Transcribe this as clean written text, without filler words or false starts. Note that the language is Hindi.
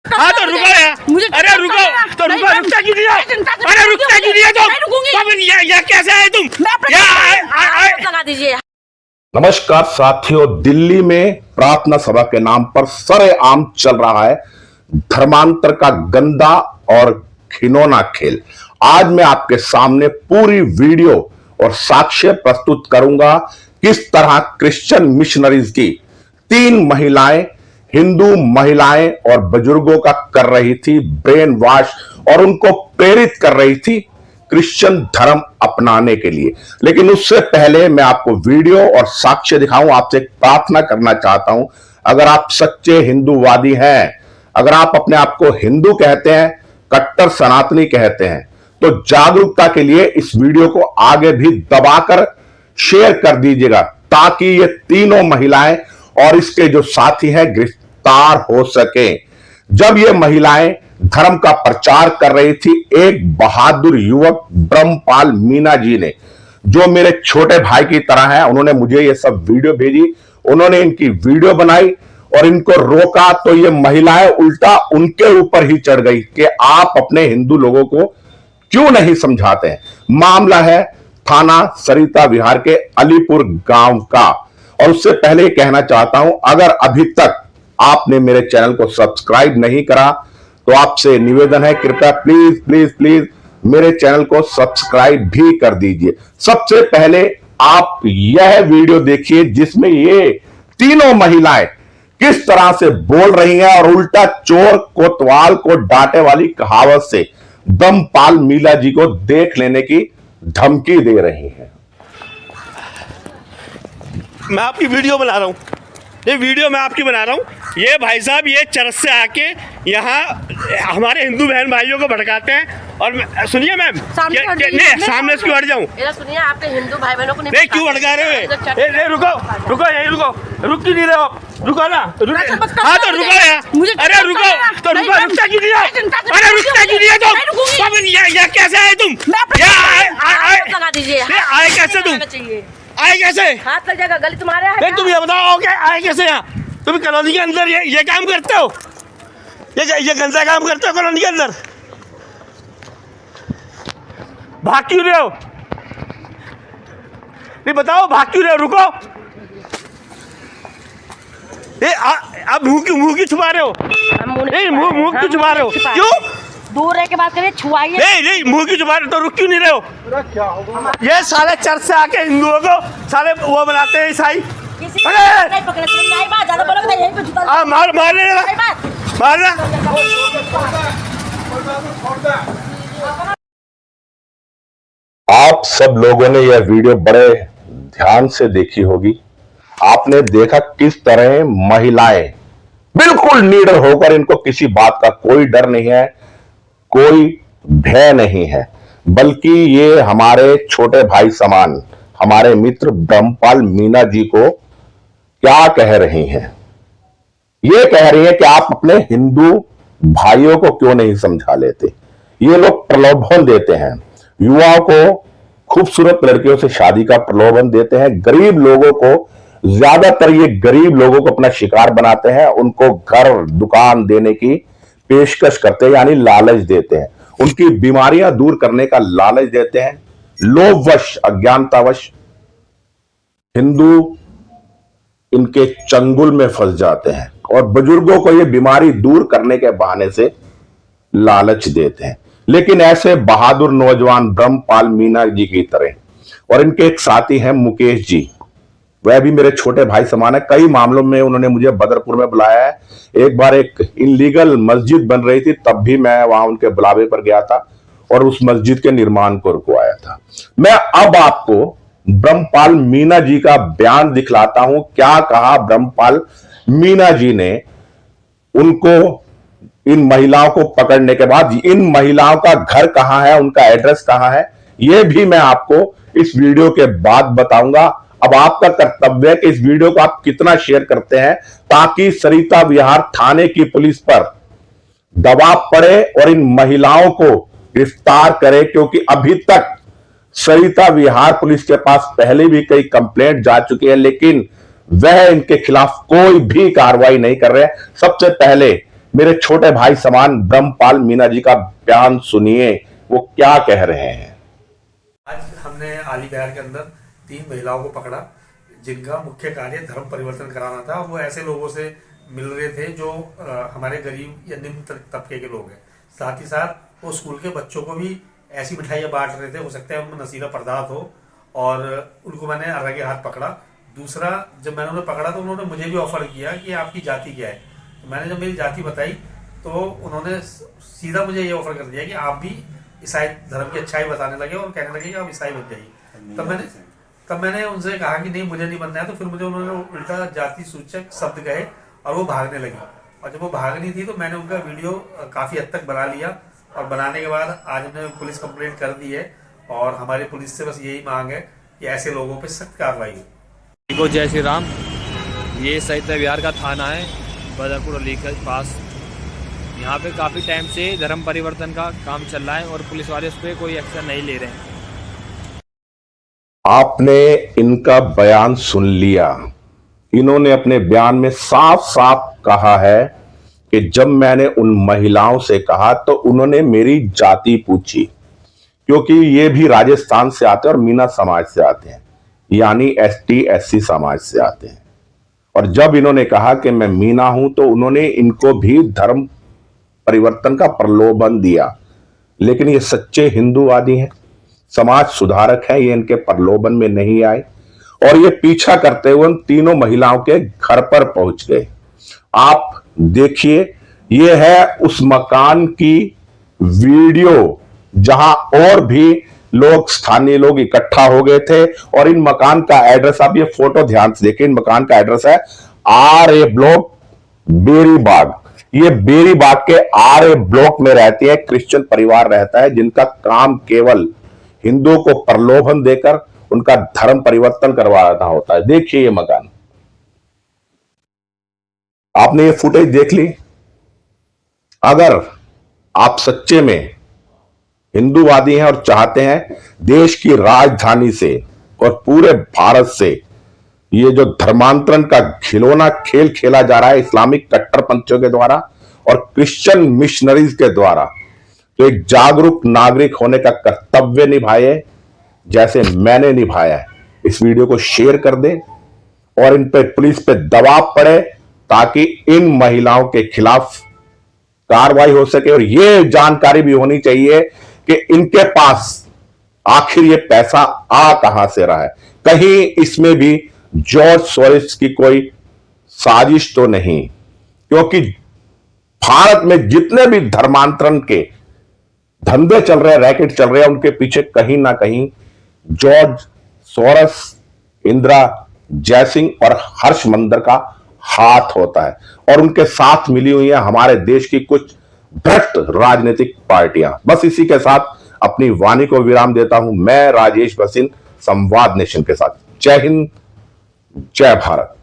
हाँ तो रुको यार, अरे रुको तो रुको, रुकता क्यों नहीं है? अरे रुकता क्यों नहीं है तुम? ये कैसे आए तुम? लगा दीजिए। नमस्कार साथियों, दिल्ली में प्रार्थना सभा के नाम पर सरेआम चल रहा है धर्मांतर का गंदा और घिनौना खेल। आज मैं आपके सामने पूरी वीडियो और साक्ष्य प्रस्तुत करूंगा किस तरह क्रिश्चियन मिशनरीज की 3 महिलाएं हिंदू महिलाएं और बुजुर्गों का कर रही थी ब्रेन वॉश और उनको प्रेरित कर रही थी क्रिश्चियन धर्म अपनाने के लिए। लेकिन उससे पहले मैं आपको वीडियो और साक्ष्य दिखाऊं, आपसे एक प्रार्थना करना चाहता हूं। अगर आप सच्चे हिंदूवादी हैं, अगर आप अपने आप को हिंदू कहते हैं, कट्टर सनातनी कहते हैं, तो जागरूकता के लिए इस वीडियो को आगे भी दबाकर शेयर कर दीजिएगा ताकि ये तीनों महिलाएं और इसके जो साथी हैं गिरफ्तार हो सके। जब ये महिलाएं धर्म का प्रचार कर रही थी, एक बहादुर युवक ब्रह्मपाल मीना जी ने, जो मेरे छोटे भाई की तरह है, उन्होंने मुझे ये सब वीडियो भेजी, उन्होंने इनकी वीडियो बनाई और इनको रोका तो ये महिलाएं उल्टा उनके ऊपर ही चढ़ गई कि आप अपने हिंदू लोगों को क्यों नहीं समझाते हैं। मामला है थाना सरिता विहार के अलीपुर गांव का। और उससे पहले कहना चाहता हूं, अगर अभी तक आपने मेरे चैनल को सब्सक्राइब नहीं करा तो आपसे निवेदन है, कृपया प्लीज प्लीज प्लीज मेरे चैनल को सब्सक्राइब भी कर दीजिए। सबसे पहले आप यह वीडियो देखिए जिसमें ये तीनों महिलाएं किस तरह से बोल रही हैं और उल्टा चोर कोतवाल को डांटे वाली कहावत से ब्रह्मपाल मीना जी को देख लेने की धमकी दे रही हैं। मैं आपकी वीडियो बना रहा हूँ, ये वीडियो मैं आपकी बना रहा हूँ। ये भाई साहब ये चर्च से आके यहाँ हमारे हिंदू बहन भाइयों को भड़काते हैं। और सुनिए मैम, सामने इसकी हट जाऊँ? सुनिए, आपके हिंदू भाई बहनों को नहीं क्यों भड़का रहे हो? रुको रुको, यही रुको, रुक क्यों नहीं रहे हो? रुको ना, हाँ तो रुको यार, अरे रुको तो रुको, रुकता क्यों नहीं है? अरे रुकता क्यों नहीं है तुम? ये कैसे आए तुम? लगा दीजिए। आए कैसे तुम? आए कैसे? हाथ लग जाएगा, गली तुम्हारे है। तुम ये बताओ क्या आए कैसे यहाँ? तुम कॉलोनी के अंदर ये काम करते हो? ये गंदा काम करते हो कॉलोनी के अंदर? भाग क्यों रहे हो? नहीं बताओ, भाग क्यों रहे हो? रुको, ये अब मुंह क्यों छुपा रहे हो? मुंह क्यों छुपा रहे हो? क्यों? दूर रह के बात करिए, छुआइए। नहीं मुंह क्यों छुपा रहे हो? तो रुक क्यों नहीं रहे हो? ये सारे चर्च से आके हिंदुओं को सारे वो बनाते हैं ईसाई। मारना। आप सब लोगों ने यह वीडियो बड़े ध्यान से देखी होगी। आपने देखा किस तरह महिलाएं बिल्कुल निडर होकर, इनको किसी बात का कोई डर नहीं है, कोई भय नहीं है, बल्कि ये हमारे छोटे भाई समान हमारे मित्र ब्रह्मपाल मीना जी को क्या कह रही हैं? ये कह रही है कि आप अपने हिंदू भाइयों को क्यों नहीं समझा लेते। ये लोग प्रलोभन देते हैं, युवाओं को खूबसूरत लड़कियों से शादी का प्रलोभन देते हैं, गरीब लोगों को, ज्यादातर ये गरीब लोगों को अपना शिकार बनाते हैं, उनको घर दुकान देने की पेशकश करते हैं, यानी लालच देते हैं, उनकी बीमारियां दूर करने का लालच देते हैं। लोभवश अज्ञानतावश हिंदू इनके चंगुल में फंस जाते हैं और बुजुर्गों को ये बीमारी दूर करने के बहाने से लालच देते हैं। लेकिन ऐसे बहादुर नौजवान ब्रह्मपाल मीना जी की तरह और इनके एक साथी हैं मुकेश जी, वह भी मेरे छोटे भाई समान है। कई मामलों में उन्होंने मुझे बदरपुर में बुलाया है। एक बार एक इनलीगल मस्जिद बन रही थी, तब भी मैं वहां उनके बुलावे पर गया था और उस मस्जिद के निर्माण को रुकवाया था। मैं अब आपको ब्रह्मपाल मीना जी का बयान दिखलाता हूं। क्या कहा ब्रह्मपाल मीना जी ने उनको, इन महिलाओं को पकड़ने के बाद। इन महिलाओं का घर कहां है, उनका एड्रेस कहां है, यह भी मैं आपको इस वीडियो के बाद बताऊंगा। अब आपका कर्तव्य है कि इस वीडियो को आप कितना शेयर करते हैं ताकि सरिता विहार थाने की पुलिस पर दबाव पड़े और इन महिलाओं को गिरफ्तार करे, क्योंकि अभी तक सरिता विहार पुलिस के पास पहले भी कई कंप्लेंट जा चुकी है, लेकिन वह इनके खिलाफ कोई भी कार्रवाई नहीं कर रहे। सबसे पहले मेरे छोटे भाई समान ब्रह्मपाल मीना जी का बयान सुनिए, वो क्या कह रहे हैं। आज हमने आली बिहार के अंदर 3 महिलाओं को पकड़ा जिनका मुख्य कार्य धर्म परिवर्तन कराना था। वो ऐसे लोगों से मिल रहे थे जो हमारे गरीब या निम्न तबके के लोग हैं। साथ ही साथ वो स्कूल के बच्चों को भी ऐसी मिठाइयाँ बांट रहे थे, हो सकता है उनमें नशीला पदार्थ हो, और उनको मैंने आगे हाथ पकड़ा। दूसरा, जब मैंने उन्हें पकड़ा तो उन्होंने मुझे भी ऑफर किया कि आपकी जाति क्या है। तो मैंने जब मेरी जाति बताई तो उन्होंने सीधा मुझे ये ऑफर कर दिया कि आप भी ईसाई धर्म की अच्छाई बताने लगे और कहने लगे कि आप ईसाई बन जाइए। तब मैंने उनसे कहा कि नहीं, मुझे नहीं बनना है। तो फिर मुझे उन्होंने उल्टा जाति सूचक शब्द कहे और वो भागने लगी। और जब वो भाग रही थी तो मैंने उनका वीडियो काफ़ी हद तक बना लिया, और बनाने के बाद आज हमने पुलिस कंप्लेंट कर दी है। और हमारी पुलिस से बस यही मांग है कि ऐसे लोगों पर सख्त कार्रवाई हो। जय श्री राम। ये सहित्य विहार का थाना है, बदरपुर अली के पास। यहाँ पे काफ़ी टाइम से धर्म परिवर्तन का काम चल रहा है और पुलिस वाले उस पर कोई एक्शन नहीं ले रहे हैं। आपने इनका बयान सुन लिया। इन्होंने अपने बयान में साफ साफ कहा है कि जब मैंने उन महिलाओं से कहा तो उन्होंने मेरी जाति पूछी, क्योंकि ये भी राजस्थान से आते हैं और मीना समाज से आते हैं, यानी ST SC समाज से आते हैं। और जब इन्होंने कहा कि मैं मीना हूं तो उन्होंने इनको भी धर्म परिवर्तन का प्रलोभन दिया। लेकिन ये सच्चे हिंदूवादी हैं, समाज सुधारक हैं, ये इनके प्रलोभन में नहीं आए और ये पीछा करते हुए उन तीनों महिलाओं के घर पर पहुंच गए। आप देखिए, ये है उस मकान की वीडियो जहां और भी लोग, स्थानीय लोग इकट्ठा हो गए थे। और इन मकान का एड्रेस, आप ये फोटो ध्यान से देखिए, इन मकान का एड्रेस है RA ब्लॉक बेरीबाग। ये बेरीबाग के RA ब्लॉक में रहती है, क्रिश्चियन परिवार रहता है जिनका काम केवल हिंदुओं को प्रलोभन देकर उनका धर्म परिवर्तन करवाना होता है। देखिए ये मकान, आपने ये फुटेज देख ली। अगर आप सच्चे में हिंदूवादी हैं और चाहते हैं देश की राजधानी से और पूरे भारत से ये जो धर्मांतरण का खिलौना खेल खेला जा रहा है इस्लामिक कट्टरपंथियों के द्वारा और क्रिश्चियन मिशनरीज के द्वारा, तो एक जागरूक नागरिक होने का कर्तव्य निभाए जैसे मैंने निभाया है। इस वीडियो को शेयर कर दें और इन पे पुलिस पे दबाव पड़े ताकि इन महिलाओं के खिलाफ कार्रवाई हो सके। और ये जानकारी भी होनी चाहिए कि इनके पास आखिर ये पैसा आ कहां से रहा है। कहीं इसमें भी जॉर्ज सोरोस की कोई साजिश तो नहीं, क्योंकि भारत में जितने भी धर्मांतरण के धंधे चल रहे हैं, रैकेट चल रहे हैं, उनके पीछे कहीं ना कहीं जॉर्ज सोरोस, इंदिरा जयसिंह और हर्ष मंदर का हाथ होता है। और उनके साथ मिली हुई है हमारे देश की कुछ भ्रष्ट राजनीतिक पार्टियां। बस इसी के साथ अपनी वाणी को विराम देता हूं। मैं राजेश भसीन, संवाद नेशन के साथ। जय हिंद, जय भारत।